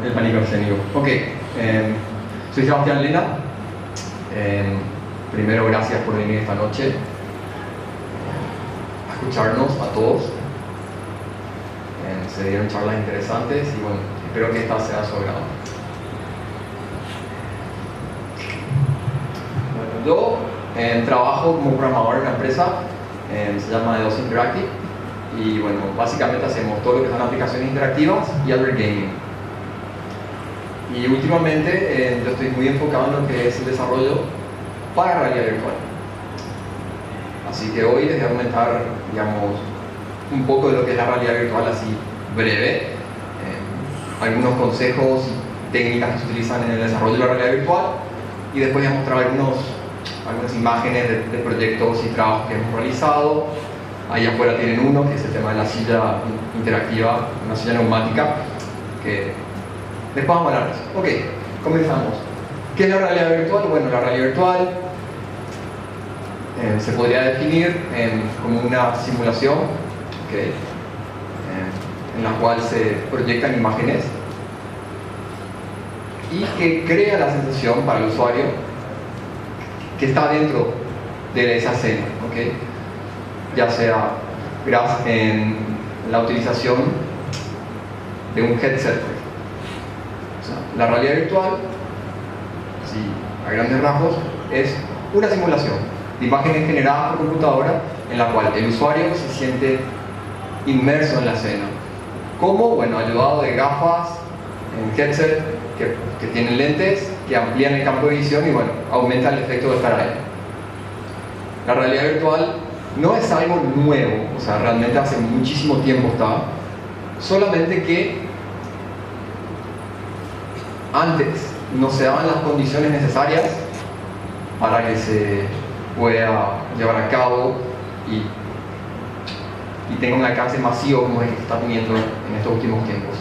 el pánico escénico. Ok, soy Sebastián Lena. Primero, gracias por venir esta noche a escucharnos a todos. Se dieron charlas interesantes y bueno, espero que esta sea a su agrado. Bueno, yo trabajo como programador en una empresa, se llama EOS Interactive, y bueno, básicamente hacemos todo lo que son aplicaciones interactivas y advert gaming. Y últimamente yo estoy muy enfocado en lo que es el desarrollo para realidad virtual. Así que hoy les voy a comentar, digamos, un poco de lo que es la realidad virtual así breve, algunos consejos y técnicas que se utilizan en el desarrollo de la realidad virtual, y después voy a mostrar algunas imágenes de proyectos y trabajos que hemos realizado. Ahí afuera tienen uno, que es el tema de la silla interactiva, una silla neumática, que después vamos a hablar de eso. Ok, comenzamos. ¿Qué es la realidad virtual? Bueno, la realidad virtual se podría definir como una simulación, ¿okay? En la cual se proyectan imágenes y que crea la sensación para el usuario que está dentro de esa escena, ¿okay? Ya sea en la utilización de un headset. O sea, la realidad virtual, así, a grandes rasgos, es una simulación de imágenes generadas por computadora en la cual el usuario se siente inmerso en la escena. ¿Cómo? Bueno, ayudado de gafas, en headset que tienen lentes que amplían el campo de visión y bueno, aumenta el efecto de estar ahí. La realidad virtual no es algo nuevo, o sea, realmente hace muchísimo tiempo está, solamente que antes no se daban las condiciones necesarias para que se pueda llevar a cabo y tenga un alcance masivo como el que se está teniendo en estos últimos tiempos.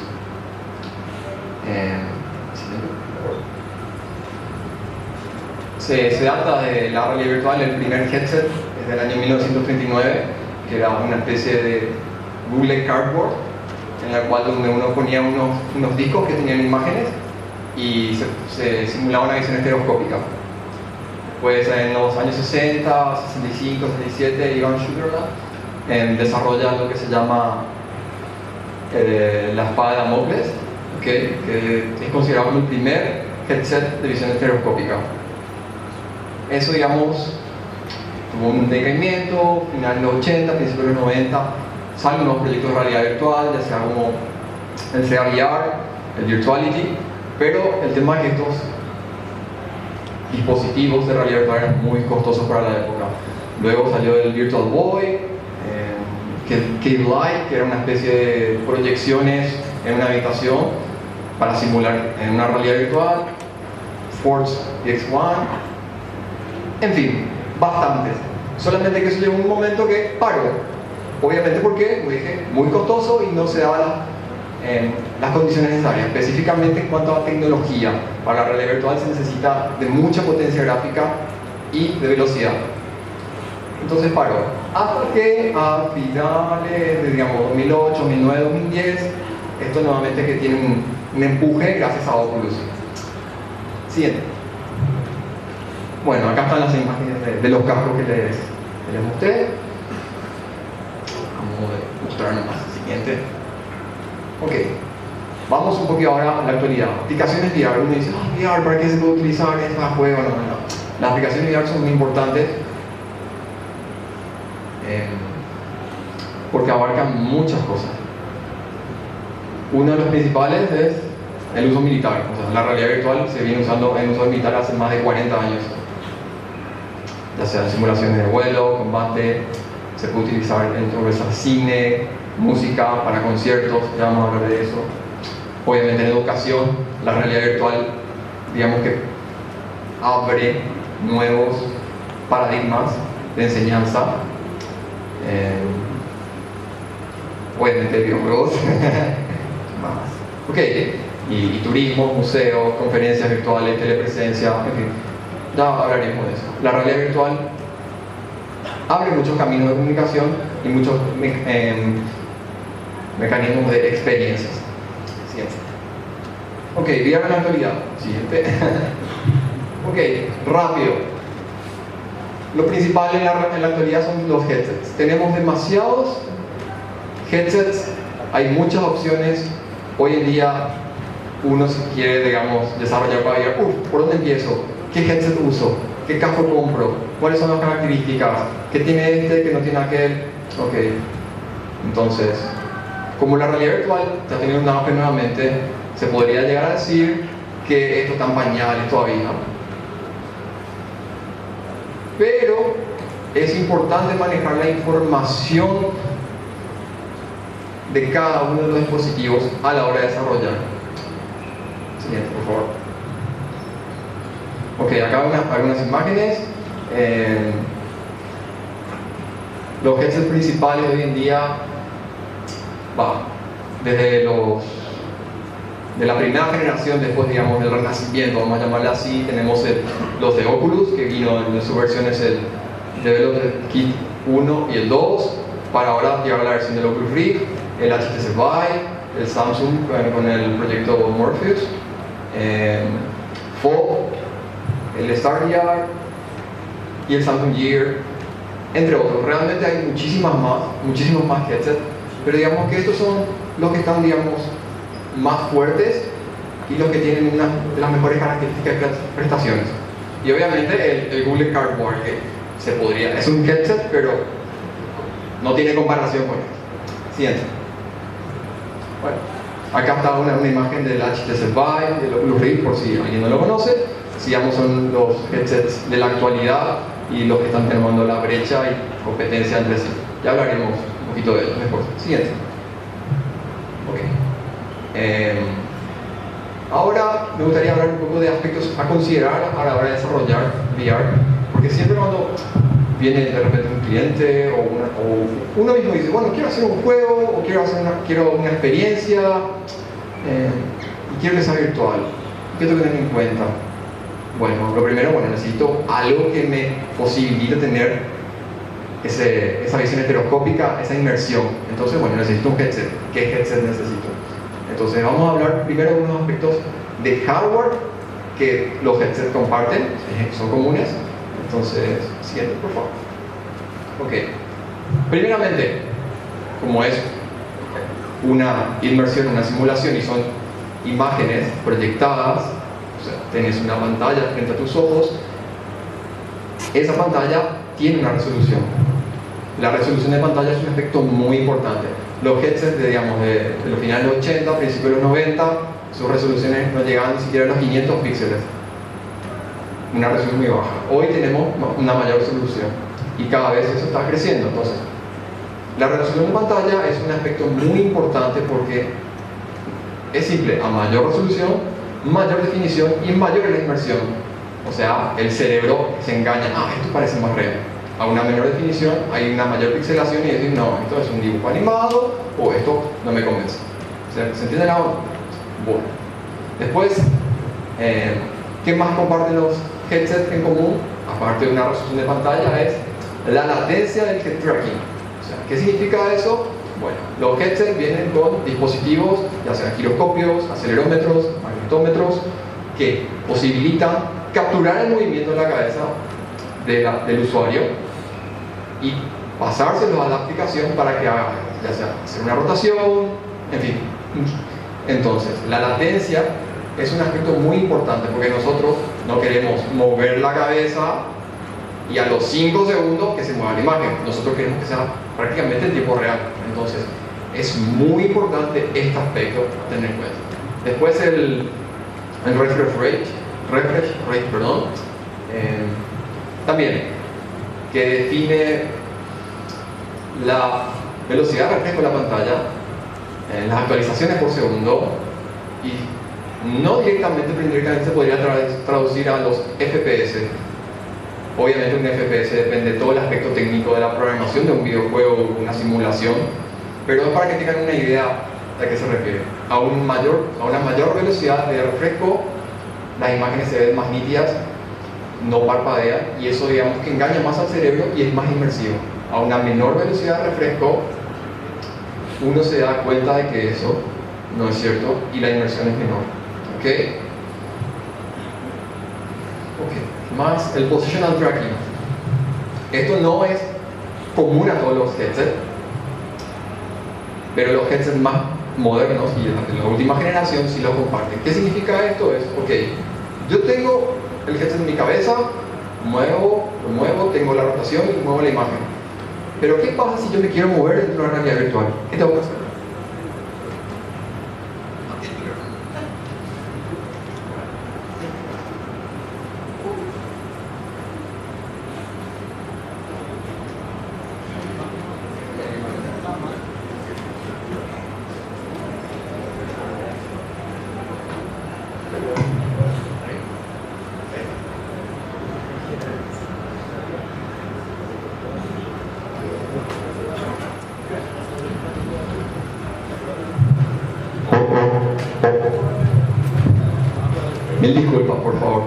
Se data de la realidad virtual, el primer headset es del año 1939, que era una especie de Google Cardboard, en la cual donde uno ponía unos discos que tenían imágenes y se simulaba una visión estereoscópica. Pues en los años 60, 65, 67, Ivan Shugerman desarrolla lo que se llama la espada de Damocles, ¿okay? Que es considerado como el primer headset de visión estereoscópica. Eso, digamos, tuvo un decaimiento, final de los 80, principios de los 90, salen nuevos proyectos de realidad virtual, ya sea como el Sega VR, el Virtuality, pero el tema es que estos dispositivos de realidad virtual eran muy costosos para la época. Luego salió el Virtual Boy, Cave Light, que era una especie de proyecciones en una habitación para simular en una realidad virtual, Force DX1, en fin, bastantes. Solamente que eso llegó un momento que paró. Obviamente porque, como dije, muy costoso y no se daban las condiciones necesarias. Específicamente en cuanto a tecnología, para la realidad virtual se necesita de mucha potencia gráfica y de velocidad. Entonces paró. Hasta que a finales de, digamos, 2008, 2009, 2010, esto nuevamente que tiene un empuje gracias a Oculus. Siguiente. Bueno, acá están las imágenes de los cascos que les mostré. Vamos a mostrar nomás el siguiente. Ok, vamos un poquito ahora a la actualidad. Aplicaciones VR. Uno dice, VR, ¿para qué se puede utilizar? ¿Es para juego? No. Las aplicaciones VR son muy importantes porque abarcan muchas cosas. Uno de los principales es el uso militar. O sea, la realidad virtual se viene usando en uso militar hace más de 40 años. Ya sea en simulaciones de vuelo, combate, se puede utilizar dentro de cine, música, para conciertos, ya vamos a hablar de eso. Obviamente en educación, la realidad virtual, digamos que abre nuevos paradigmas de enseñanza. Obviamente videojuegos, más. Ok, y turismo, museos, conferencias virtuales, telepresencia, en fin. Ya hablaremos de eso. La realidad virtual abre muchos caminos de comunicación y muchos mecanismos de experiencias. Siguiente. Ok, VR en la actualidad. Siguiente. Ok, rápido. Lo principal en la actualidad son los headsets. Tenemos demasiados headsets, hay muchas opciones. Hoy en día uno si quiere, digamos, desarrollar para VR, ¿por dónde empiezo? ¿Qué headset uso? ¿Qué casco compro? ¿Cuáles son las características? ¿Qué tiene este que no tiene aquel? Ok, entonces, como la realidad virtual está teniendo un auge nuevamente, se podría llegar a decir que esto está en pañales todavía. Pero es importante manejar la información de cada uno de los dispositivos a la hora de desarrollar. Siguiente, por favor. Ok, acá algunas imágenes. Los headsets principales hoy en día, desde de la primera generación, después digamos del renacimiento, vamos a llamarle así, tenemos los de Oculus, que vino en sus versiones el Developer Kit 1 y el 2, para ahora llegar a la versión del Oculus Rift, el HTC Vive, el Samsung con el proyecto Morpheus, FOV, el StarVR y el Samsung Gear, entre otros. Realmente hay muchísimos más headsets, pero digamos que estos son los que están, digamos, más fuertes y los que tienen una de las mejores características de prestaciones. Y obviamente el Google Cardboard, que es un headset, pero no tiene comparación con esto. Siguiente. Bueno, acá está una imagen del HTC Vive, del Oculus Rift, por si alguien no lo conoce. Sigamos, son los headsets de la actualidad y los que están tomando la brecha y competencia entre sí. Ya hablaremos un poquito de ellos después. Siguiente. Ok. Ahora me gustaría hablar un poco de aspectos a considerar a la hora de desarrollar VR, porque siempre cuando viene de repente un cliente o uno mismo dice, bueno, quiero hacer un juego o quiero una experiencia y quiero que sea virtual, ¿qué tengo que tener en cuenta? Bueno, lo primero, necesito algo que me posibilite tener esa visión heteroscópica, esa inmersión. Entonces, necesito un headset. ¿Qué headset necesito? Entonces, vamos a hablar primero de unos aspectos de hardware que los headsets comparten, son comunes. Entonces, siguiente, por favor. Ok. Primeramente, como es una inmersión, una simulación y son imágenes proyectadas, o sea, tenés una pantalla frente a tus ojos, esa pantalla tiene una resolución. La resolución de pantalla es un aspecto muy importante. Los headsets de los finales de los 80, principios de los 90, sus resoluciones no llegaban ni siquiera a los 500 píxeles. Una resolución muy baja. Hoy tenemos una mayor resolución y cada vez eso está creciendo. Entonces, la resolución de pantalla es un aspecto muy importante porque es simple, a mayor resolución, mayor definición y mayor es la inmersión. O sea, el cerebro se engaña, esto parece más real. A una menor definición hay una mayor pixelación y decir, no, esto es un dibujo animado o esto no me convence. ¿Se entiende la onda? Bueno. Después, ¿qué más comparten los headsets en común? Aparte de una resolución de pantalla, es la latencia del head tracking. O sea, ¿qué significa eso? Bueno, los headsets vienen con dispositivos, ya sean giroscopios, acelerómetros, magnetómetros, que posibilitan capturar el movimiento de la cabeza del usuario y pasárselo a la aplicación para que haga, ya sea hacer una rotación, en fin. Entonces, la latencia es un aspecto muy importante porque nosotros no queremos mover la cabeza y a los 5 segundos que se mueva la imagen. Nosotros queremos que sea prácticamente en tiempo real. Entonces, es muy importante este aspecto a tener en cuenta. Después el refresh rate, también, que define la velocidad de refresco de la pantalla, las actualizaciones por segundo, y no directamente, pero indirectamente se podría traducir a los FPS. Obviamente un FPS depende de todo el aspecto técnico de la programación de un videojuego, una simulación, pero es para que tengan una idea de a qué se refiere. A una mayor velocidad de refresco, las imágenes se ven más nítidas, no parpadean, y eso digamos que engaña más al cerebro y es más inmersivo. A una menor velocidad de refresco, uno se da cuenta de que eso no es cierto y la inmersión es menor. ¿Ok? Más el positional tracking. Esto no es común a todos los headsets, pero los headsets más modernos y de la última generación sí lo comparten. ¿Qué significa esto? Es, ok, yo tengo el headset en mi cabeza, lo muevo, tengo la rotación y muevo la imagen. Pero ¿qué pasa si yo me quiero mover dentro de la realidad virtual? ¿Qué tengo que hacer? Mil disculpas, por favor.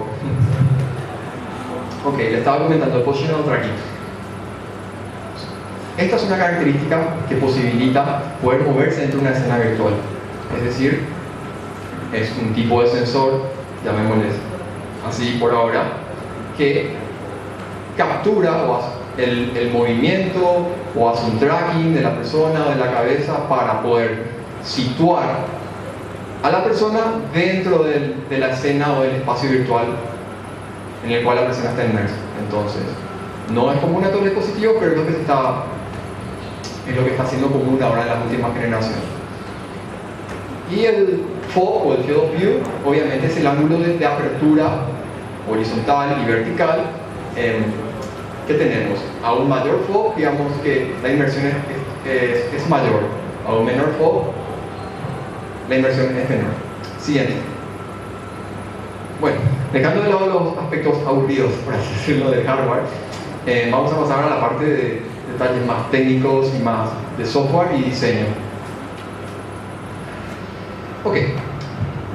Ok, le estaba comentando el positional tracking. Esta es una característica que posibilita poder moverse dentro de una escena virtual. Es decir, es un tipo de sensor, llamémosle así por ahora, que captura el movimiento o hace un tracking de la persona o de la cabeza para poder situar a la persona dentro de la escena o del espacio virtual en el cual la persona está inmersa. Entonces, no es común a todo el dispositivo, pero es lo que está haciendo común ahora en las últimas generaciones. Y el FOV o el Field of View, obviamente es el ángulo de apertura horizontal y vertical que tenemos. A un mayor FOV, digamos que la inmersión es mayor. A un menor FOV, la inversión es menor. Siguiente. Bueno, dejando de lado los aspectos aburridos, por así decirlo, del hardware, vamos a pasar a la parte de detalles más técnicos y más de software y diseño. Ok.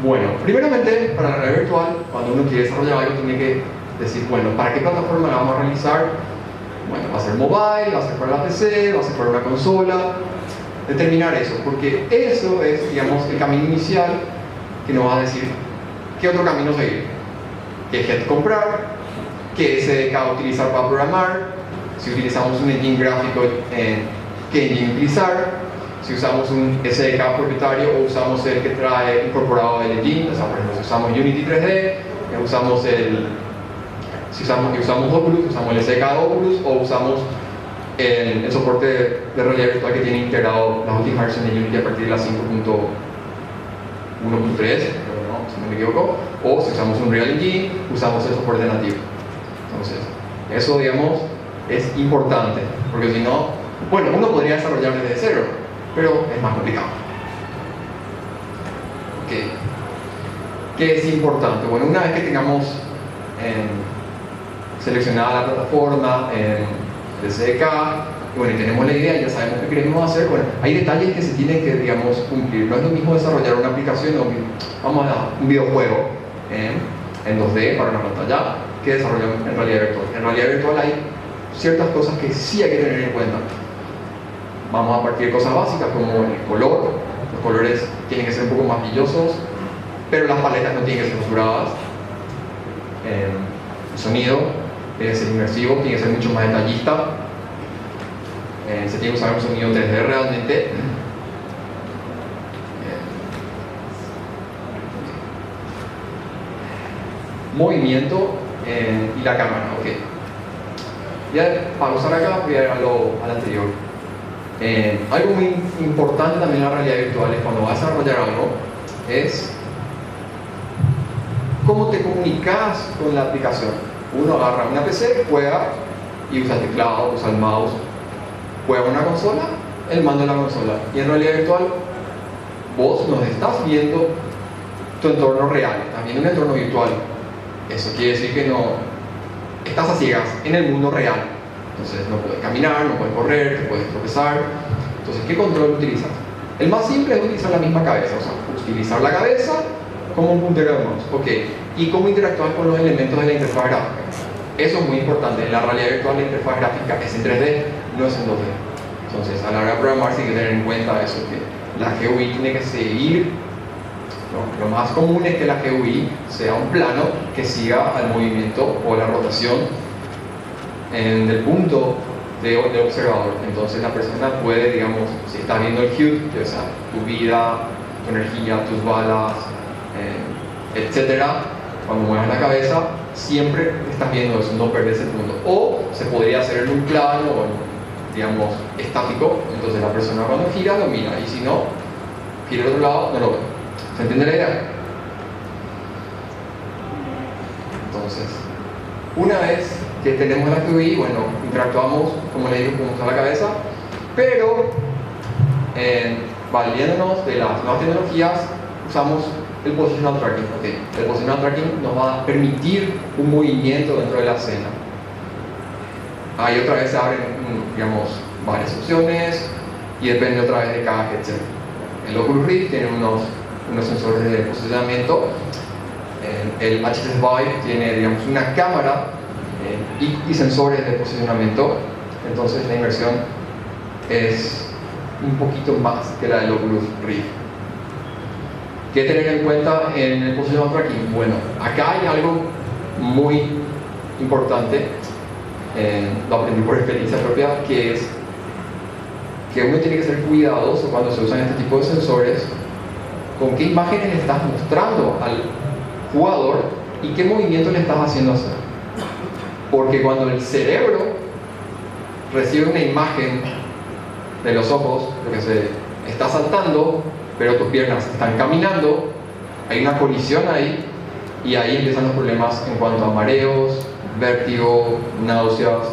Bueno, primeramente, para la realidad virtual, cuando uno quiere desarrollar algo, tiene que decir, bueno, ¿para qué plataforma la vamos a realizar? Bueno, va a ser mobile, va a ser para la PC, va a ser para una consola. Determinar eso, porque eso es, digamos, el camino inicial que nos va a decir qué otro camino seguir, qué head comprar, qué SDK utilizar para programar, si utilizamos un engine gráfico, qué engine utilizar, si usamos un SDK propietario o usamos el que trae incorporado el engine, o sea, por ejemplo, si usamos Unity 3D, si usamos Oculus, usamos el SDK de Oculus o usamos el soporte de realidad virtual que tiene integrado las últimas versiones de Unity a partir de la 5.1.3, no, si no me equivoco, o si usamos un Real Engine, usamos el soporte nativo. Entonces, eso, digamos, es importante, porque si no, bueno, uno podría desarrollar desde cero, pero es más complicado. Okay. ¿Qué es importante? Bueno, una vez que tengamos seleccionada la plataforma, el SDK, bueno, y tenemos la idea, ya sabemos qué queremos hacer, bueno, hay detalles que se tienen que, digamos, cumplir. No es lo mismo desarrollar una aplicación o un videojuego en 2D para una pantalla que desarrollar en realidad virtual. En realidad virtual hay ciertas cosas que sí hay que tener en cuenta. Vamos a partir de cosas básicas como el color. Los colores tienen que ser un poco más brillosos, pero las paletas no tienen que ser saturadas. El sonido tiene que ser inmersivo, tiene que ser mucho más detallista. Se tiene que usar un sonido 3D realmente. Movimiento y la cámara, ok. Ya para usar acá voy a ir al anterior. Algo muy importante también en la realidad virtual es cuando vas a desarrollar algo es cómo te comunicas con la aplicación. Uno agarra una PC, juega y usa el teclado, usa el mouse, juega una consola, el mando de la consola. Y en realidad virtual vos no estás viendo tu entorno real, estás viendo un entorno virtual. Eso quiere decir que no estás a ciegas en el mundo real. Entonces no puedes caminar, no puedes correr, te puedes tropezar. Entonces, ¿qué control utilizas? El más simple es utilizar la misma cabeza, o sea, utilizar la cabeza como un puntero de mouse. Ok, y cómo interactuar con los elementos de la interfaz gráfica. Eso es muy importante. En la realidad virtual la interfaz gráfica es en 3D, no es en 2D. Entonces, a la hora de programar sí hay que tener en cuenta eso, que la GUI tiene que seguir ¿no? Lo más común es que la GUI sea un plano que siga al movimiento o la rotación del punto de observador. Entonces la persona puede, digamos, si está viendo el HUD, o sea, tu vida, tu energía, tus balas, etcétera, cuando muevas la cabeza, siempre estás viendo eso, no perder ese punto. O se podría hacer en un plano, digamos, estático, entonces la persona cuando gira lo mira, y si no, gira al otro lado, no lo ve. ¿Se entiende la idea? Entonces, una vez que tenemos la QI, bueno, interactuamos, como le digo, con usar la cabeza, pero valiéndonos de las nuevas tecnologías, usamos el positional tracking. Okay. El positional tracking nos va a permitir un movimiento dentro de la escena. Ahí otra vez se abren, digamos, varias opciones y depende otra vez de cada headset. El Oculus Rift tiene unos sensores de posicionamiento. El HTC Vive tiene, digamos, una cámara y sensores de posicionamiento. Entonces la inversión es un poquito más que la del Oculus Rift. ¿Qué tener en cuenta en el positional tracking? Bueno, acá hay algo muy importante, lo aprendí por experiencia propia, que es que uno tiene que ser cuidadoso cuando se usan este tipo de sensores con qué imágenes le estás mostrando al jugador y qué movimiento le estás haciendo hacer. Porque cuando el cerebro recibe una imagen de los ojos, lo que se está saltando, pero tus piernas están caminando, hay una colisión ahí, y ahí empiezan los problemas en cuanto a mareos, vértigo, náuseas.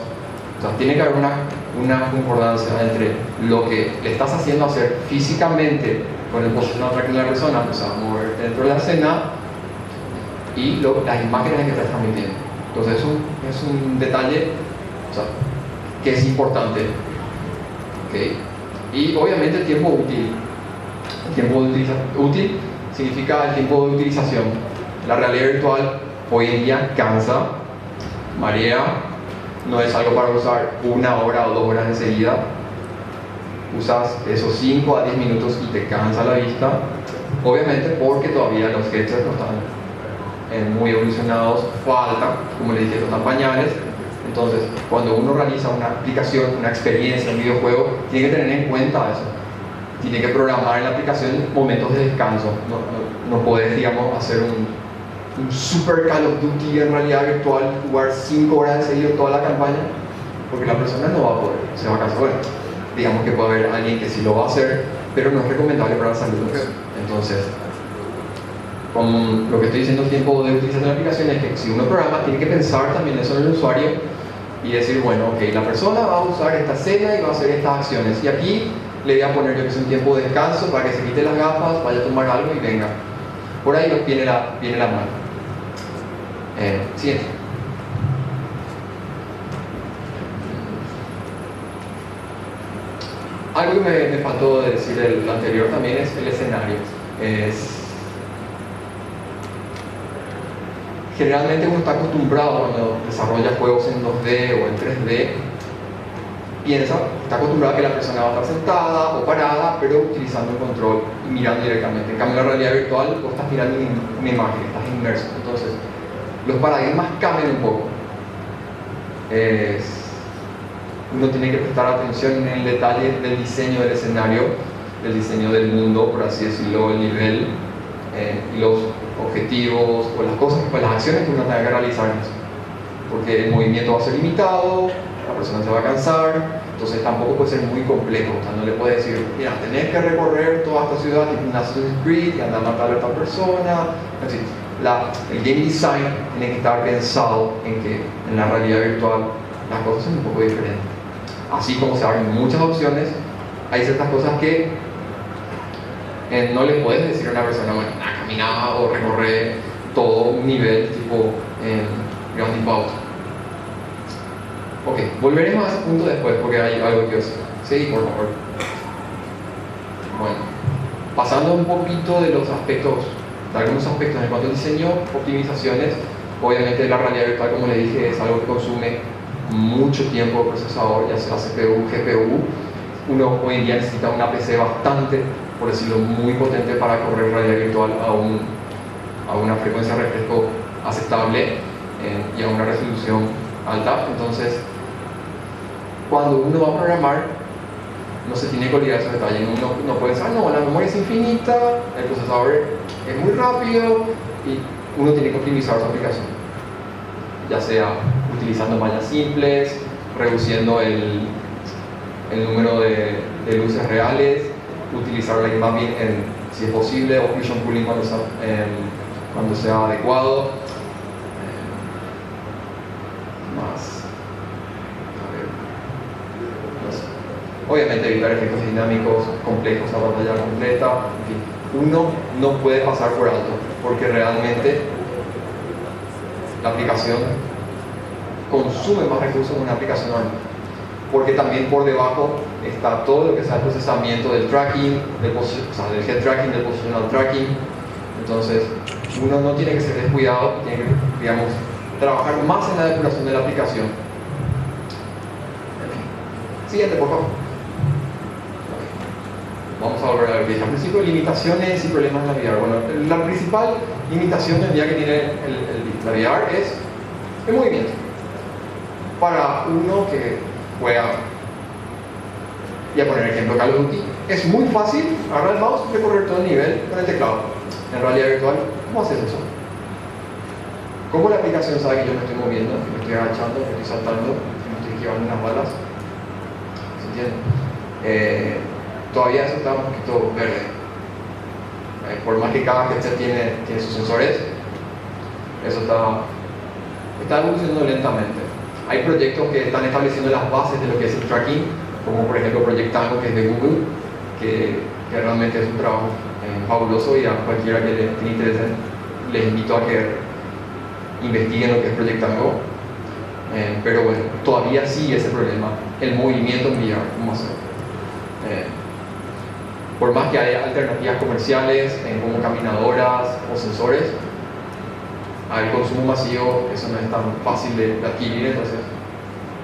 O sea, tiene que haber una concordancia entre lo que le estás haciendo hacer físicamente con el positional tracking de la persona, o sea, moverte dentro de la escena, y las imágenes que estás transmitiendo. Entonces es un detalle, o sea, que es importante. ¿Okay? Y obviamente el tiempo útil. El tiempo útil significa el tiempo de utilización. La realidad virtual hoy en día cansa, marea, no es algo para usar 1 hora o 2 horas enseguida. Usas esos 5 a 10 minutos y te cansa la vista, obviamente porque todavía los headsets no están muy evolucionados, faltan, como les dije, están pañales. Entonces, cuando uno realiza una aplicación, una experiencia, un videojuego, tiene que tener en cuenta eso. Tiene que programar en la aplicación momentos de descanso. No puedes, digamos, hacer un super Call of Duty en realidad virtual, jugar 5 horas de seguido toda la campaña, porque la persona no va a poder, se va a cansar. Bueno, digamos que puede haber alguien que sí lo va a hacer, pero no es recomendable para la salud. Entonces, con lo que estoy diciendo, el tiempo de utilización de la aplicación es que si uno programa, tiene que pensar también eso en el usuario y decir, bueno, ok, la persona va a usar esta escena y va a hacer estas acciones, y aquí le voy a poner yo que es un tiempo de descanso para que se quite las gafas, vaya a tomar algo y venga. Por ahí viene la mano. Siguiente. Algo que me faltó de decir del anterior también es el escenario. Generalmente uno está acostumbrado cuando desarrolla juegos en 2D o en 3D, está acostumbrado a que la persona va a estar sentada o parada, pero utilizando el control y mirando directamente. En cambio, en la realidad virtual, vos estás mirando una imagen, estás inmerso. Entonces, los paradigmas cambian un poco. Uno tiene que prestar atención en el detalle del diseño del escenario, del diseño del mundo, por así decirlo, el nivel, y los objetivos o las cosas, pues las acciones que uno tenga que realizar. Porque el movimiento va a ser limitado, la persona se va a cansar, entonces tampoco puede ser muy complejo. O sea, no le puede decir, mira, tenés que recorrer toda esta ciudad tipo un Assassin's Creed y andar a matar a esta persona. Es decir, el game design tiene que estar pensado en que en la realidad virtual las cosas son un poco diferentes. Así como se abren muchas opciones, hay ciertas cosas que no le puedes decir a una persona, bueno, caminar o recorrer todo un nivel tipo Grand Theft Auto. Ok, volveremos a ese punto después porque hay algo que decir. Sí, por favor. Bueno, pasando un poquito de los aspectos, de algunos aspectos en cuanto al diseño, optimizaciones. Obviamente la realidad virtual, como le dije, es algo que consume mucho tiempo de procesador, ya sea CPU, GPU. Uno hoy en día necesita una PC bastante por decirlo, muy potente para correr realidad virtual a una frecuencia de refresco aceptable y a una resolución alta. Entonces, cuando uno va a programar, no se tiene que olvidar esos detalles. Uno no puede pensar, no, la memoria es infinita, el procesador es muy rápido, y uno tiene que optimizar su aplicación, ya sea utilizando mallas simples, reduciendo el número de luces reales, utilizar light mapping si es posible, o occlusion pooling cuando sea adecuado. Obviamente evitar efectos dinámicos complejos a pantalla completa. En fin, uno no puede pasar por alto, porque realmente la aplicación consume más recursos que una aplicación normal, porque también por debajo está todo lo que sea el procesamiento del tracking, del head tracking, del positional tracking. Entonces uno no tiene que ser descuidado, tiene que, digamos, trabajar más en la depuración de la aplicación. Siguiente, por favor. Vamos a volver a ver que al principio limitaciones y problemas en la VR. Bueno, la principal limitación del día que tiene la VR es el movimiento. Para uno que juega, y a poner ejemplo Call of Duty, es muy fácil agarrar el mouse y recorrer todo el nivel con el teclado. En realidad virtual, ¿cómo haces eso? ¿Cómo la aplicación sabe que yo me estoy moviendo, que me estoy agachando, que estoy saltando, que me estoy esquivando unas balas? ¿Se entiende? Todavía eso está un poquito verde. Por más que cada headset tiene sus sensores, eso está evolucionando lentamente. Hay proyectos que están estableciendo las bases de lo que es el tracking, como por ejemplo Project Tango, que es de Google, que realmente es un trabajo fabuloso, y a cualquiera que le interese les invito a que investiguen lo que es Project Tango. Pero bueno, todavía sigue ese problema, el movimiento en VR, ¿cómo hacerlo? Por más que haya alternativas comerciales como caminadoras o sensores, al consumo masivo eso no es tan fácil de adquirir. Entonces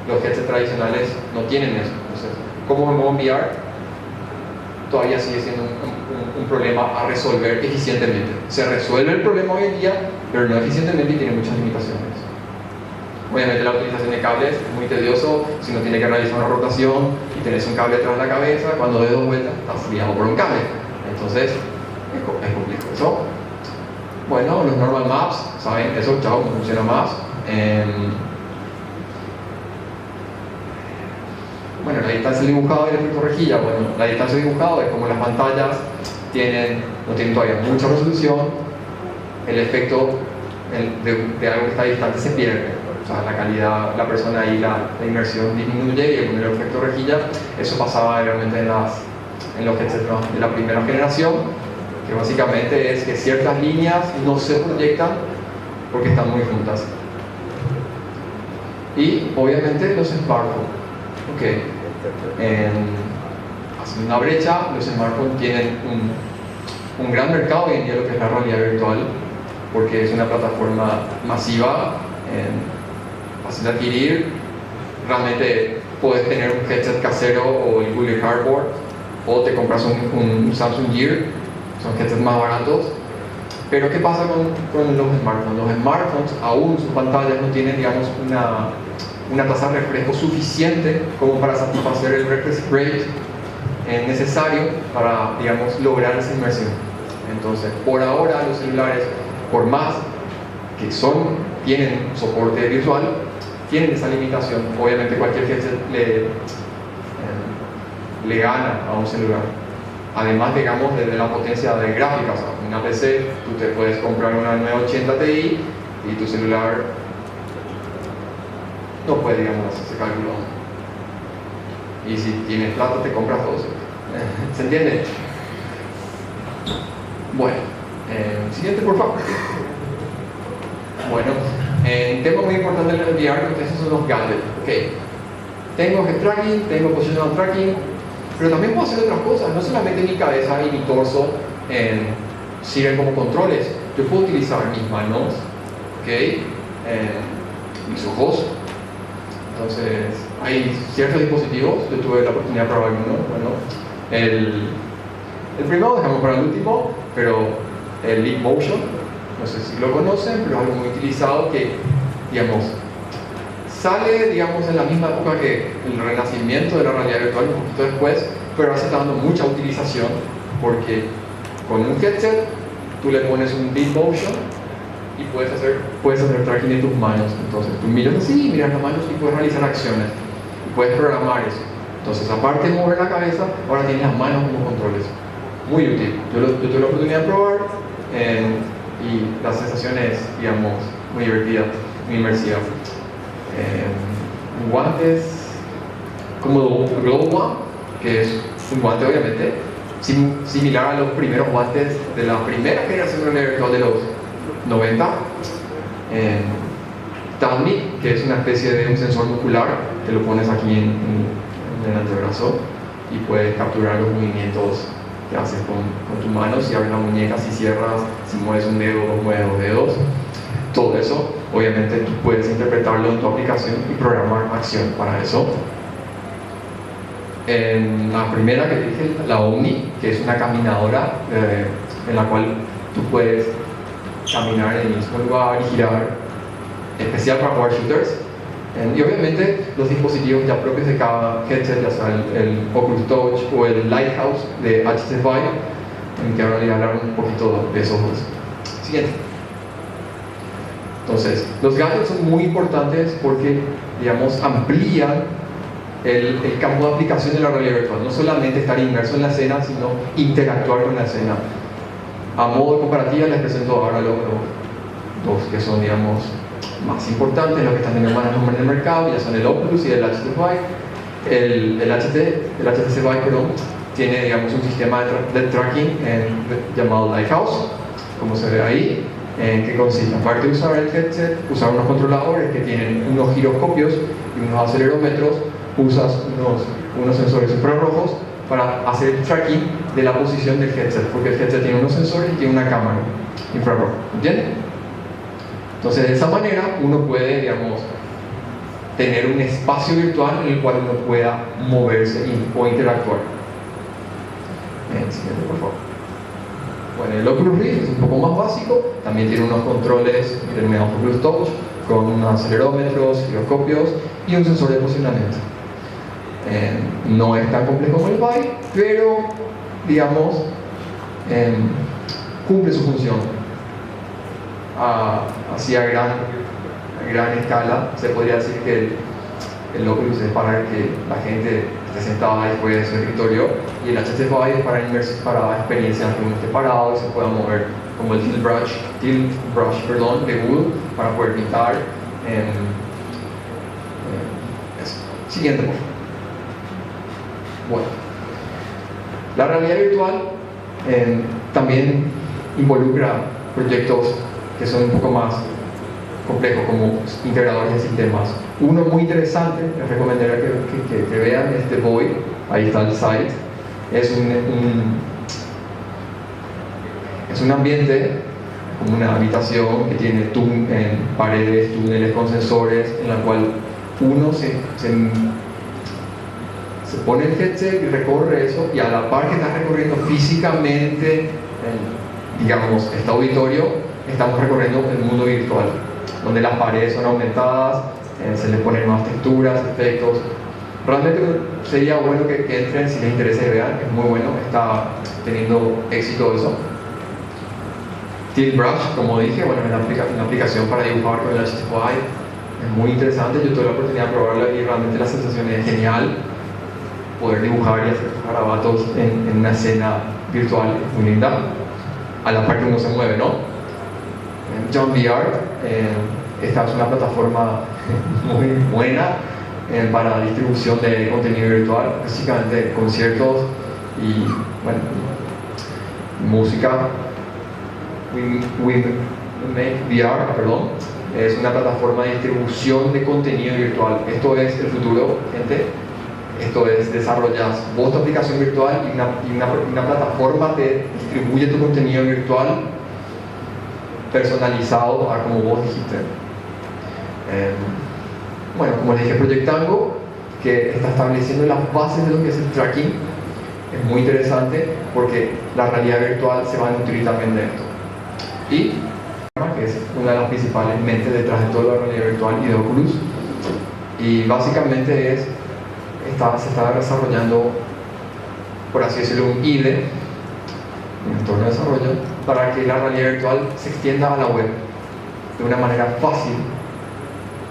los headsets tradicionales no tienen eso. Entonces, ¿cómo me muevo en VR? Todavía sigue siendo un problema a resolver eficientemente. Se resuelve el problema hoy en día, pero no eficientemente, y tiene muchas limitaciones. Obviamente la utilización de cables es muy tedioso. Si uno tiene que realizar una rotación y tenés un cable detrás de la cabeza, cuando des 2 vueltas estás guiado por un cable. Entonces es complejo eso. Bueno, los normal maps, saben, eso chao, no funciona más. Bueno, la distancia del dibujado y el efecto rejilla. Bueno, la distancia del dibujado es como las pantallas no tienen todavía mucha resolución, el efecto de algo que está distante se pierde. O sea, la calidad, la persona ahí, la inmersión disminuye, y con el efecto rejilla, eso pasaba realmente en los headsets de la primera generación, que básicamente es que ciertas líneas no se proyectan porque están muy juntas. Y obviamente los smartphones, hacen una brecha. Los smartphones tienen un gran mercado hoy en día, lo que es la realidad virtual, porque es una plataforma masiva, fácil de adquirir. Realmente puedes tener un headset casero o el Google Cardboard, o te compras un Samsung Gear, son headsets más baratos. Pero ¿qué pasa con los smartphones? Los smartphones, aún sus pantallas no tienen, digamos, una tasa de refresco suficiente como para satisfacer el refresh rate necesario para, digamos, lograr esa inmersión. Entonces, por ahora los celulares, por más que tienen soporte virtual, tienen esa limitación. Obviamente cualquier headset le gana a un celular. Además, digamos, desde la potencia de gráfica. O sea, una PC, tú te puedes comprar una 980 Ti y tu celular no puede, digamos, hacer ese cálculo. Y si tienes plata, te compras dos. ¿Se entiende? Bueno, siguiente, por favor. Bueno, un tema muy importante en el VR, esos son los gadgets. Tengo head tracking, tengo positional tracking, pero también puedo hacer otras cosas. No solamente mi cabeza y mi torso sirven como controles. Yo puedo utilizar mis manos, mis ojos. Entonces, hay ciertos dispositivos. Yo tuve la oportunidad de probar uno. Bueno, El primero dejamos para el último, pero el Leap Motion, no sé si lo conocen, pero es algo muy utilizado que, digamos, sale, digamos, en la misma época que el renacimiento de la realidad virtual, un poquito después, pero ahora se está dando mucha utilización porque con un headset tú le pones un Leap Motion y puedes hacer tracking de tus manos. Entonces tú miras así, miras las manos y puedes realizar acciones y puedes programar eso. Entonces, aparte de mover la cabeza, ahora tienes las manos como controles. Muy útil. Yo tuve la oportunidad de probar y la sensación es, digamos, muy divertida, muy inmersiva. Guantes como el Global One, que es un guante obviamente similar a los primeros guantes de la primera generación de realidad virtual de los 90. Tandem, que es una especie de un sensor muscular que lo pones aquí en el antebrazo y puedes capturar los movimientos que haces con tus manos, si abres la muñeca, si cierras, si mueves un dedo o mueves dos dedos. Todo eso, obviamente, tú puedes interpretarlo en tu aplicación y programar acción para eso. En la primera que te dije, la Omni, que es una caminadora en la cual tú puedes caminar en el mismo lugar y girar, especial para jugar shooters. Y obviamente los dispositivos ya propios de cada headset, ya sea el Oculus Touch o el Lighthouse de HTC Vive, que ahora les voy a hablar un poquito de esos dos. Siguiente. Entonces, los gadgets son muy importantes porque, digamos, amplían el campo de aplicación de la realidad virtual. No solamente estar inmerso en la escena, sino interactuar con la escena. A modo de comparativa, les presento ahora los dos que son, digamos, más importantes, los que están teniendo más nombre en el mercado, ya son el Oculus y el HTC Vive. El HTC Vive, perdón, tiene, digamos, un sistema de tracking llamado Lighthouse, como se ve ahí, que consiste, aparte de usar el headset, usar unos controladores que tienen unos giroscopios y unos acelerómetros, usas unos sensores infrarrojos para hacer el tracking de la posición del headset, porque el headset tiene unos sensores y tiene una cámara infrarroja, ¿entienden? Entonces, de esa manera uno puede, digamos, tener un espacio virtual en el cual uno pueda moverse o interactuar. Siguiente, por favor. Bueno, el Oculus Rift es un poco más básico, también tiene unos controles denominados Oculus Touch con unos acelerómetros, giroscopios y un sensor de posicionamiento. No es tan complejo como el Vive, pero, digamos, cumple su función. Así a gran escala, se podría decir que el Oculus es para que la gente esté sentada después de su escritorio y el HTC Vive es para experiencias que uno esté parado y se pueda mover, como el Tilt Brush de Google, para poder pintar. Eso. Siguiente, por favor. Bueno, la realidad virtual también involucra proyectos que son un poco más complejos, como integradores de sistemas. Uno muy interesante, les recomendaría que vean este Void, ahí está el site. Es un ambiente, como una habitación que tiene paredes, túneles con sensores, en la cual uno se pone el headset y recorre eso, y a la par que está recorriendo físicamente, digamos, este auditorio, estamos recorriendo el mundo virtual, donde las paredes son aumentadas, se les ponen más texturas, efectos. Realmente sería bueno que entren si les interesa y vean, es muy bueno, está teniendo éxito eso. Tilt Brush, como dije, bueno, es una aplicación para dibujar con el HTC Vive, es muy interesante, yo tuve la oportunidad de probarlo y realmente la sensación es genial. Poder dibujar y hacer garabatos en una escena virtual es muy linda, a la par que uno se mueve, ¿no? Jump VR, esta es una plataforma muy buena para distribución de contenido virtual, básicamente conciertos y, bueno, música. We Make VR, perdón, es una plataforma de distribución de contenido virtual. Esto es el futuro, gente. Esto es, desarrollas vos tu aplicación virtual y una plataforma te distribuye tu contenido virtual personalizado a como vos dijiste. Bueno, como les dije, Project Tango, que está estableciendo las bases de lo que es el tracking, es muy interesante porque la realidad virtual se va a nutrir también de esto. Y que es una de las principales mentes detrás de toda la realidad virtual y de Oculus. Y básicamente se está desarrollando, por así decirlo, un IDE, un entorno de desarrollo, para que la realidad virtual se extienda a la web de una manera fácil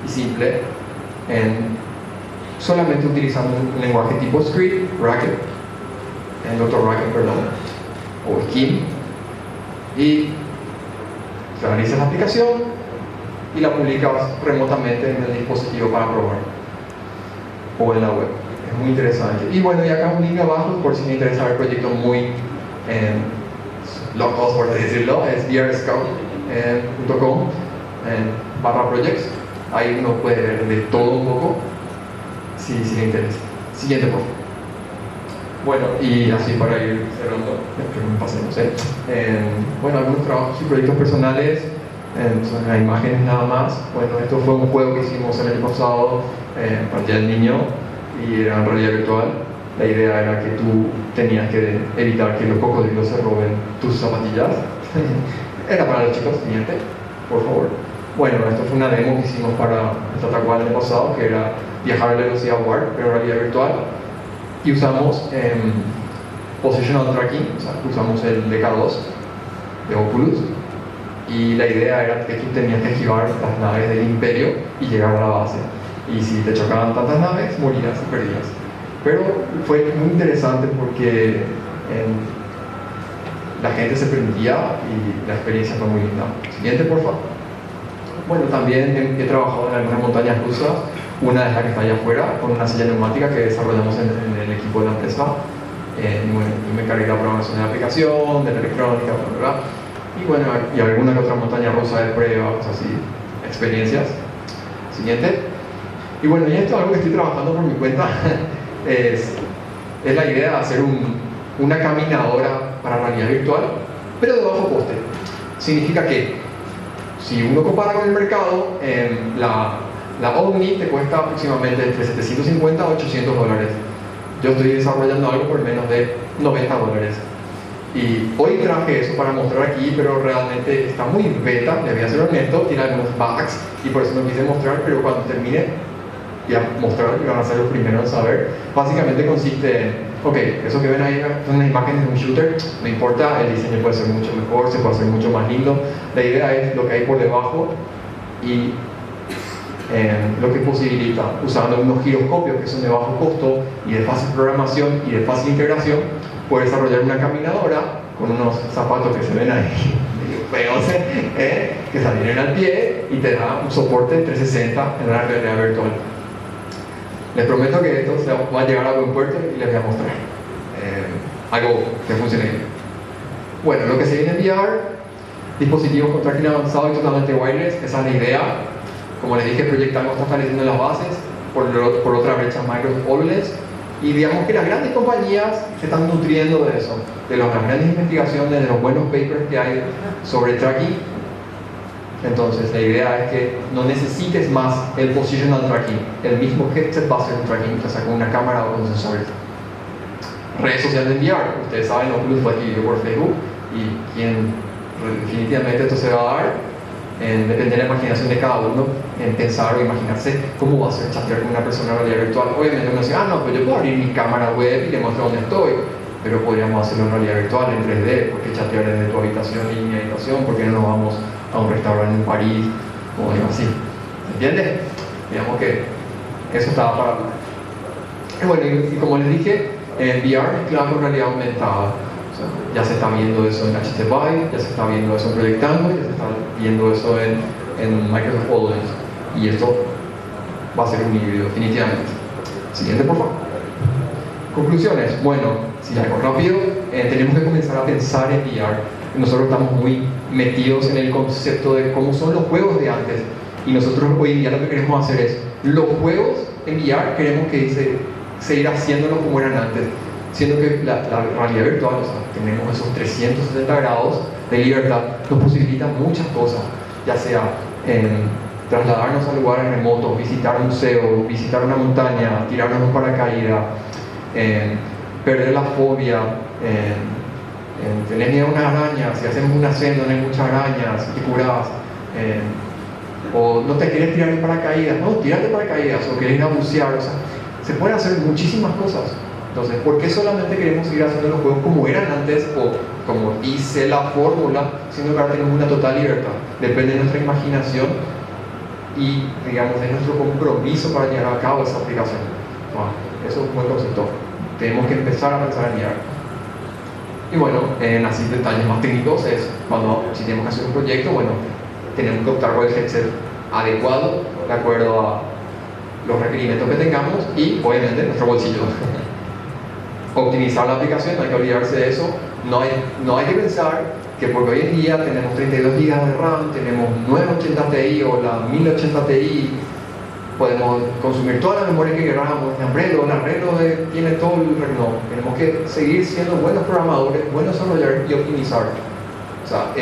y simple, solamente utilizando un lenguaje tipo script, Racket, Racket, perdón, o Scheme, y realizas la aplicación y la publicas remotamente en el dispositivo para probar o en la web. Es muy interesante. Y bueno, y acá un link abajo por si me interesa el proyecto muy low cost, por así decirlo, es vrscout.com/projects. Ahí uno puede ver de todo un poco si le interesa. Siguiente, por favor. Bueno, y así para ir cerrando, que me pasemos, bueno, algunos trabajos y proyectos personales, son las imágenes nada más. Bueno, esto fue un juego que hicimos el año pasado para el Día del Niño y era en realidad virtual. La idea era que tú tenías que evitar que los cocodrilos se roben tus zapatillas. Era para los chicos, siguiente, por favor. Bueno, esto fue una demo que hicimos para el Tatacual el año pasado, que era viajar a la velocidad warp, pero en realidad virtual. Y usamos Positional Tracking, o sea, usamos el DK2 de Oculus. Y la idea era que tú tenías que esquivar las naves del Imperio y llegar a la base. Y si te chocaban tantas naves, morías y perdías. Pero fue muy interesante porque la gente se prendía y la experiencia fue muy linda. Siguiente, por favor. Bueno, también he trabajado en algunas montañas rusas. Una es la que está allá afuera, con una silla neumática que desarrollamos en el equipo de la empresa. Bueno, yo me encargué de la programación de la aplicación, de la electrónica, bla. Y bueno, y alguna que otra montaña rusa de pruebas, así, experiencias. Siguiente. Y bueno, y esto es algo que estoy trabajando por mi cuenta. Es la idea de hacer una caminadora para realidad virtual, pero de bajo coste. Significa que si uno compara con el mercado, la Omni te cuesta aproximadamente entre 750 a 800 dólares. Yo estoy desarrollando algo por menos de 90 dólares. Y hoy traje eso para mostrar aquí, pero realmente está muy beta, les voy a ser honesto, tiene algunos bugs y por eso no quise mostrar, pero cuando termine voy a mostrar y van a ser los primeros en saber. Básicamente consiste en, ok, eso que ven ahí son las imágenes de un shooter, no importa, el diseño puede ser mucho mejor, se puede hacer mucho más lindo. La idea es lo que hay por debajo y lo que posibilita, usando unos giroscopios que son de bajo costo y de fácil programación y de fácil integración, poder desarrollar una caminadora con unos zapatos que se ven ahí feos, que se adhieren al pie y te da un soporte 360 en la realidad virtual. Les prometo que esto va a llegar a buen puerto y les voy a mostrar algo que funcione bien. Bueno, lo que se viene en VR, dispositivos con tracking avanzado y totalmente wireless, esa es la idea. Como les dije, proyectamos está estableciendo las bases, por otra brecha Microsoft HoloLens, y digamos que las grandes compañías se están nutriendo de eso, de las grandes investigaciones, de los buenos papers que hay sobre tracking. Entonces la idea es que no necesites más el positional tracking, el mismo headset va a hacer un tracking, ya sea con una cámara o con sensores. Redes sociales de VR, ustedes saben, Oculus fue adquirido por Facebook y definitivamente esto se va a dar, depende de la imaginación de cada uno, en pensar o imaginarse cómo va a ser chatear con una persona en realidad virtual. Obviamente uno dice, no, pues yo puedo abrir mi cámara web y le muestro dónde estoy, pero podríamos hacerlo en realidad virtual, en 3D, porque chatear desde tu habitación y mi habitación, porque no nos vamos a un restaurante en París, o algo así. ¿Entiendes? Digamos que eso estaba para hablar. Y bueno, y como les dije, en VR mezclado con realidad aumentada. O sea, ya se está viendo eso en HTC Vive, ya se está viendo eso en Proyectando, ya se está viendo eso en Microsoft HoloLens. Y esto va a ser un híbrido, definitivamente. Siguiente, por favor. Conclusiones. Bueno, si algo rápido, tenemos que comenzar a pensar en VR. Nosotros estamos muy metidos en el concepto de cómo son los juegos de antes. Y nosotros hoy en día lo que queremos hacer es, los juegos en VR queremos que seguir haciéndolos como eran antes. Siendo que la realidad virtual, o sea, tenemos esos 360 grados de libertad, nos posibilita muchas cosas, ya sea trasladarnos a lugares remotos, visitar museos, visitar una montaña, tirarnos un paracaídas, perder la fobia, tenés miedo a una araña, si hacemos una cena donde hay muchas arañas, te curás, o no te quieres tirar en paracaídas, no, tírate paracaídas, o quieres ir a bucear, o sea, se pueden hacer muchísimas cosas. Entonces, ¿por qué solamente queremos seguir haciendo los juegos como eran antes o como dice la fórmula, siendo que ahora tenemos una total libertad? Depende de nuestra imaginación y, digamos, de nuestro compromiso para llevar a cabo esa aplicación. Eso es un buen concepto. Tenemos que empezar a pensar en VR. Y bueno, en así detalles más técnicos es cuando, si tenemos que hacer un proyecto, bueno, tenemos que optar por el headset adecuado, de acuerdo a los requerimientos que tengamos y, obviamente, nuestro bolsillo. Optimizar la aplicación, no hay que olvidarse de eso. No hay que pensar que porque hoy en día tenemos 32 GB de RAM, tenemos 980 Ti o la 1080 Ti, podemos consumir toda la memoria que queramos, el arreglo tiene todo el no. Tenemos que seguir siendo buenos programadores, buenos desarrolladores y optimizar. O sea,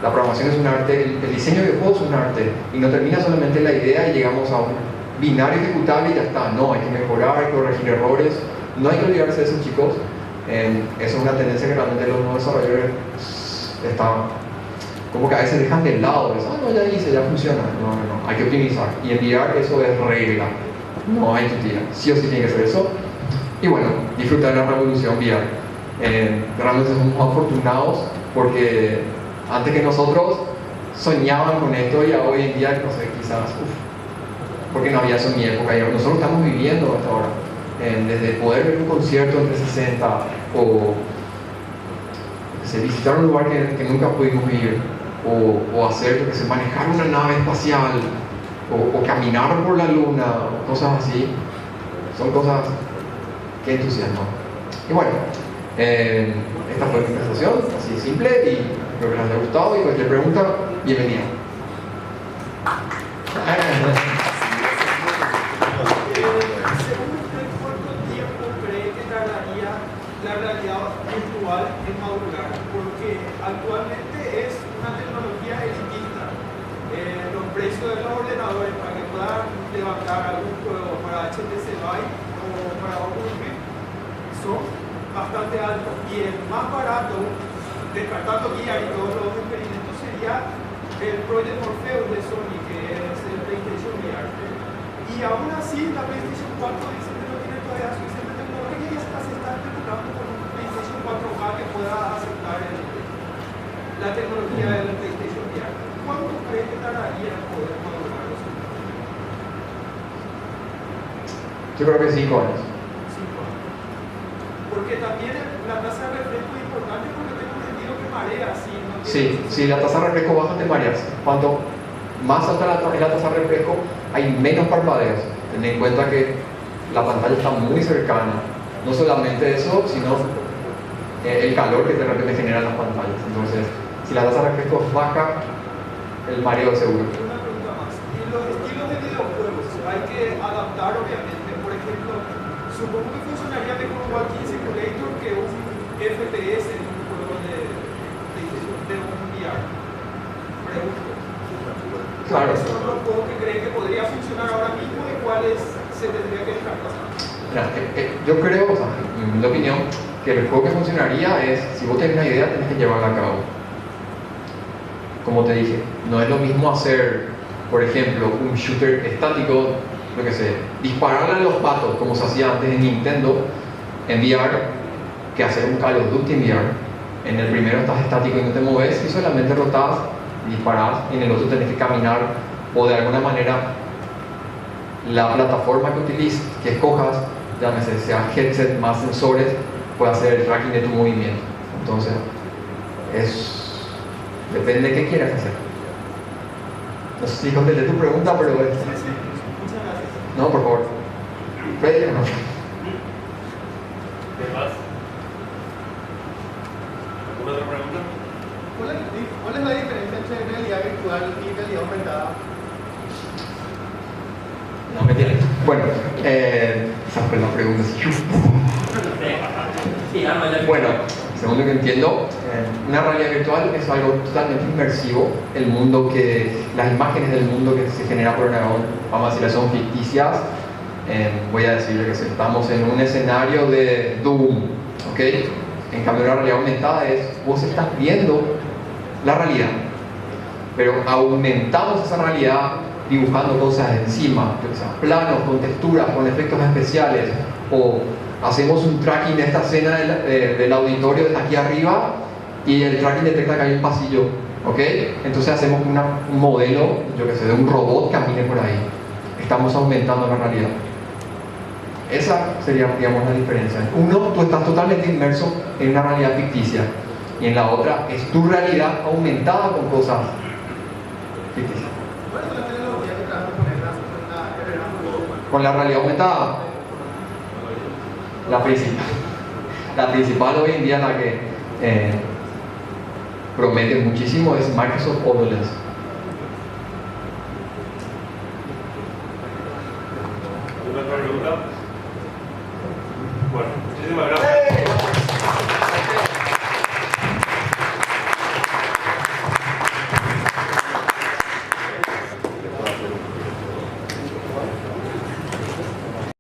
la programación es un arte, el diseño de juegos es un arte y no termina solamente en la idea y llegamos a un binario ejecutable y ya está. No, hay que mejorar, hay que corregir errores. No hay que olvidarse de eso, chicos. Eso es una tendencia que realmente los nuevos desarrolladores están como que a veces dejan de lado. No, ya hice, ya funciona. No, hay que optimizar. Y en VR eso es regla. No hay tutía. Sí o sí tiene que ser eso. Y bueno, disfrutar de la revolución VR. Realmente somos afortunados porque antes que nosotros soñaban con esto y hoy en día, no sé, quizás, porque no había eso en mi época. Y nosotros estamos viviendo hasta ahora. Desde poder ver un concierto en 360 o visitar un lugar que nunca pudimos ir o hacer manejar una nave espacial o caminar por la luna o cosas así, son cosas que entusiasman. Y bueno, esta fue mi presentación, así simple, y espero que les haya gustado y cualquier pregunta, bienvenida. La realidad virtual en madurar, porque actualmente es una tecnología elitista. Los precios de los ordenadores para que puedan levantar algún juego para HTC Vive o para Oculus Rift son bastante altos, y el más barato, descartando guía y todos los experimentos, sería el Project Morpheus de Sony, que es el PlayStation VR. Y aún así la PlayStation 4 dice que no tiene todavía suficiente tecnología y hasta se está especulando con un PlayStation 4K que pueda aceptar la tecnología del PlayStation VR. ¿Cuánto crees que tardaría en poder madurar eso? Yo creo que 5 años. 5 años. Porque también la tasa de refresco es importante, porque tengo entendido que marea. Si la tasa de refresco baja, te mareas. Cuanto más alta es la tasa de refresco, hay menos parpadeos. Ten en cuenta que la pantalla está muy cercana. No solamente eso, sino el calor que de repente generan las pantallas. Entonces, si la tasa de refresco es baja, el mareo es seguro. Una pregunta más. Y los estilos de videojuegos hay que adaptar, obviamente. Por ejemplo, supongo que funcionaría mejor un Walking Simulator que un FPS en un juego de un VR. Pregunto. Claro. ¿Cuáles son los juegos que creen que podría funcionar ahora mismo y cuáles se tendría que descartar? Yo creo, o sea, en mi opinión, que el juego que funcionaría es, si vos tenés una idea, tenés que llevarla a cabo. Como te dije, no es lo mismo hacer, por ejemplo, un shooter estático, lo que sé, dispararle a los patos, como se hacía antes en Nintendo, en VR, que hacer un Call of Duty en VR. En el primero estás estático y no te mueves y solamente rotás, disparás, y en el otro tenés que caminar, o de alguna manera la plataforma que utilices, que escojas, llámese, sea headset más sensores, puede hacer el tracking de tu movimiento. Entonces, depende de qué quieras hacer. No sé si contesté tu pregunta, pero Sí, muchas gracias. no, por favor. Freddy, no. ¿Qué más? ¿Alguna otra pregunta? ¿Cuál es la diferencia entre realidad virtual y realidad aumentada? No me tienes. Bueno, esa fue la pregunta. Bueno, según lo que entiendo, una realidad virtual es algo totalmente inmersivo. Las imágenes del mundo que se genera por ordenador, vamos a decirlo, son ficticias. voy a decir que estamos en un escenario de Doom, ¿ok? En cambio la realidad aumentada es, vos estás viendo la realidad, pero aumentamos esa realidad dibujando cosas encima, o sea, planos, con texturas, con efectos especiales, o hacemos un tracking de esta escena del auditorio desde aquí arriba y el tracking detecta que hay un pasillo, ¿ok? Entonces hacemos un modelo, yo que sé, de un robot que camine por ahí. Estamos aumentando la realidad. Esa sería, digamos, la diferencia. Uno, tú estás totalmente inmerso en una realidad ficticia, y en la otra es tu realidad aumentada con cosas ficticias. ¿Cuál es la tecnología que trabajan con la Con la realidad aumentada, la principal hoy en día, la que promete muchísimo, es Microsoft HoloLens. ¿Una pregunta?